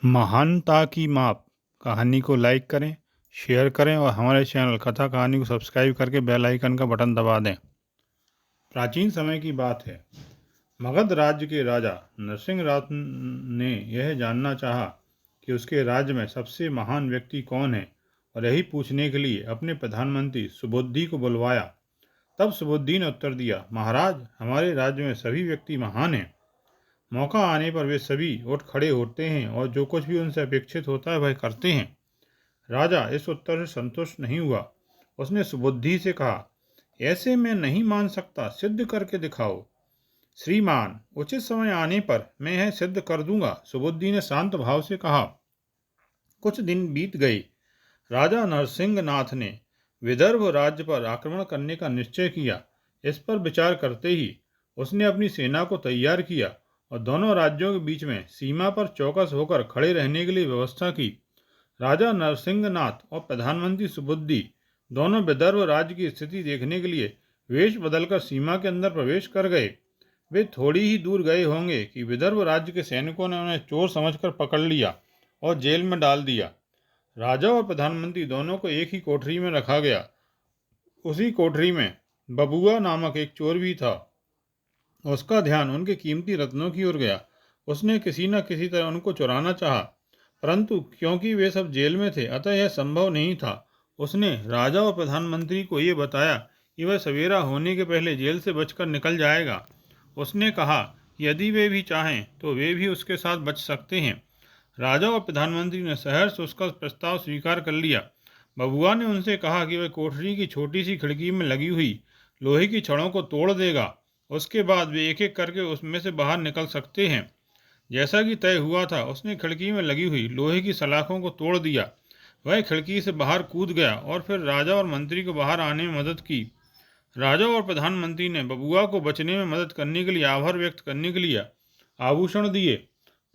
महानता की माप कहानी को लाइक करें, शेयर करें और हमारे चैनल कथा कहानी को सब्सक्राइब करके बेल आइकन का बटन दबा दें। प्राचीन समय की बात है। मगध राज्य के राजा नरसिंहराज ने यह जानना चाहा कि उसके राज्य में सबसे महान व्यक्ति कौन है और यही पूछने के लिए अपने प्रधानमंत्री सुबुद्धि को बुलवाया। तब सुबुद्धि ने उत्तर दिया, महाराज, हमारे राज्य में सभी व्यक्ति महान हैं। मौका आने पर वे सभी उठ खड़े होते हैं और जो कुछ भी उनसे अपेक्षित होता है वह करते हैं। राजा इस उत्तर से संतुष्ट नहीं हुआ। उसने सुबुद्धि से कहा, ऐसे मैं नहीं मान सकता, सिद्ध करके दिखाओ। श्रीमान, उचित समय आने पर मैं यह सिद्ध कर दूंगा, सुबुद्धि ने शांत भाव से कहा। कुछ दिन बीत गए। राजा नरसिंहनाथ ने विदर्भ राज्य पर आक्रमण करने का निश्चय किया। इस पर विचार करते ही उसने अपनी सेना को तैयार किया और दोनों राज्यों के बीच में सीमा पर चौकस होकर खड़े रहने के लिए व्यवस्था की। राजा नरसिंहनाथ और प्रधानमंत्री सुबुद्धि दोनों विदर्भ राज्य की स्थिति देखने के लिए वेश बदलकर सीमा के अंदर प्रवेश कर गए। वे थोड़ी ही दूर गए होंगे कि विदर्भ राज्य के सैनिकों ने उन्हें चोर समझकर पकड़ लिया और जेल में डाल दिया। राजा और प्रधानमंत्री दोनों को एक ही कोठरी में रखा गया। उसी कोठरी में बबुआ नामक एक चोर भी था। उसका ध्यान उनके कीमती रत्नों की ओर गया। उसने किसी न किसी तरह उनको चुराना चाहा, परंतु क्योंकि वे सब जेल में थे अतः यह संभव नहीं था। उसने राजा और प्रधानमंत्री को ये बताया कि वह सवेरा होने के पहले जेल से बचकर निकल जाएगा। उसने कहा कि यदि वे भी चाहें तो वे भी उसके साथ बच सकते हैं। राजा और प्रधानमंत्री ने सहर्ष उसका प्रस्ताव स्वीकार कर लिया। बबुआ ने उनसे कहा कि वह कोठरी की छोटी सी खिड़की में लगी हुई लोहे की छड़ों को तोड़ देगा। उसके बाद वे एक एक करके उसमें से बाहर निकल सकते हैं। जैसा कि तय हुआ था, उसने खिड़की में लगी हुई लोहे की सलाखों को तोड़ दिया। वह खिड़की से बाहर कूद गया और फिर राजा और मंत्री को बाहर आने में मदद की। राजा और प्रधानमंत्री ने बबुआ को बचने में मदद करने के लिए आभार व्यक्त करने के लिए आभूषण दिए।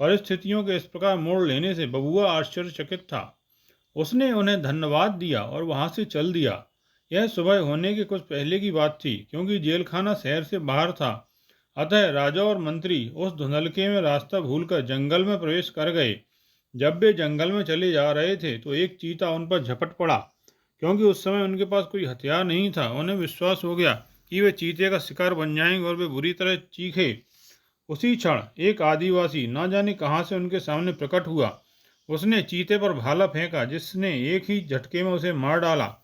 परिस्थितियों के इस प्रकार मोड़ लेने से बबुआ आश्चर्यचकित था। उसने उन्हें धन्यवाद दिया और वहां से चल दिया। यह सुबह होने के कुछ पहले की बात थी, क्योंकि जेलखाना शहर से बाहर था। अतः राजा और मंत्री उस धुंधलके में रास्ता भूलकर जंगल में प्रवेश कर गए। जब वे जंगल में चले जा रहे थे तो एक चीता उन पर झपट पड़ा। क्योंकि उस समय उनके पास कोई हथियार नहीं था, उन्हें विश्वास हो गया कि वे चीते का शिकार बन जाएंगे और वे बुरी तरह चीखे। उसी क्षण एक आदिवासी न जाने कहाँ से उनके सामने प्रकट हुआ। उसने चीते पर भाला फेंका, जिसने एक ही झटके में उसे मार डाला।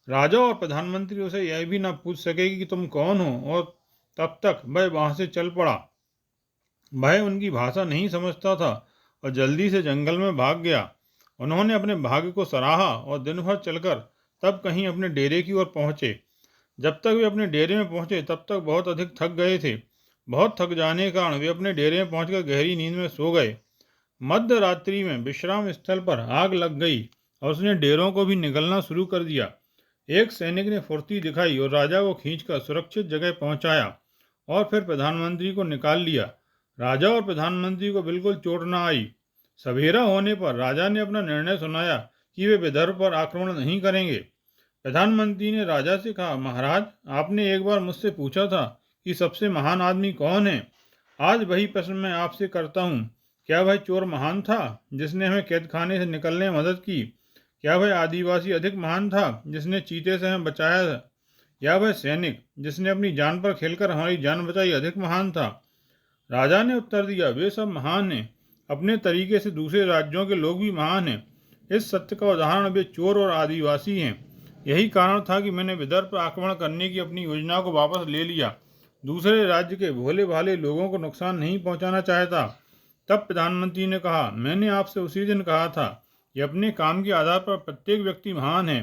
राजा और प्रधानमंत्री उसे यह भी न पूछ सके कि तुम कौन हो, और तब तक वह वहां से चल पड़ा। वह उनकी भाषा नहीं समझता था और जल्दी से जंगल में भाग गया। उन्होंने अपने भाग्य को सराहा और दिन भर चलकर तब कहीं अपने डेरे की ओर पहुंचे। जब तक वे अपने डेरे में पहुंचे तब तक बहुत अधिक थक गए थे। बहुत थक जाने के कारण वे अपने डेरे में पहुंचकर गहरी नींद में सो गए। मध्य रात्रि में विश्राम स्थल पर आग लग गई और उसने डेरों को भी निगलना शुरू कर दिया। एक सैनिक ने फुर्ती दिखाई और राजा को खींचकर सुरक्षित जगह पहुंचाया और फिर प्रधानमंत्री को निकाल लिया। राजा और प्रधानमंत्री को बिल्कुल चोट न आई। सवेरा होने पर राजा ने अपना निर्णय सुनाया कि वे विदर्भ पर आक्रमण नहीं करेंगे। प्रधानमंत्री ने राजा से कहा, महाराज, आपने एक बार मुझसे पूछा था कि सबसे महान आदमी कौन है। आज वही प्रश्न मैं आपसे करता हूँ। क्या वह चोर महान था जिसने हमें कैदखाने से निकलने में मदद की? क्या वह आदिवासी अधिक महान था जिसने चीते से हमें बचाया था? या वह सैनिक जिसने अपनी जान पर खेलकर हमारी जान बचाई अधिक महान था? राजा ने उत्तर दिया, वे सब महान हैं। अपने तरीके से दूसरे राज्यों के लोग भी महान हैं। इस सत्य का उदाहरण वे चोर और आदिवासी हैं। यही कारण था कि मैंने विदर्भ पर आक्रमण करने की अपनी योजना को वापस ले लिया। दूसरे राज्य के भोले भाले लोगों को नुकसान नहीं पहुंचाना चाहता। तब प्रधानमंत्री ने कहा, मैंने आपसे उसी दिन कहा था कि अपने काम के आधार पर प्रत्येक व्यक्ति महान है।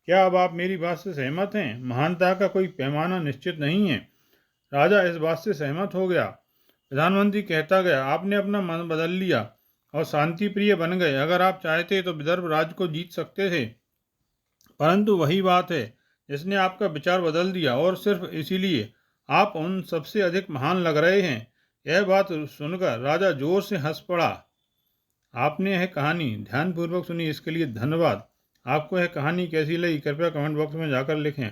क्या अब आप मेरी बात से सहमत हैं? महानता का कोई पैमाना निश्चित नहीं है। राजा इस बात से सहमत हो गया। प्रधानमंत्री कहता गया, आपने अपना मन बदल लिया और शांति प्रिय बन गए। अगर आप चाहते तो विदर्भ राज्य को जीत सकते थे, परंतु वही बात है जिसने आपका विचार बदल दिया, और सिर्फ इसीलिए आप उन सबसे अधिक महान लग रहे हैं। यह बात सुनकर राजा जोर से हंस पड़ा। आपने यह कहानी ध्यानपूर्वक सुनी, इसके लिए धन्यवाद। आपको यह कहानी कैसी लगी कृपया कमेंट बॉक्स में जाकर लिखें।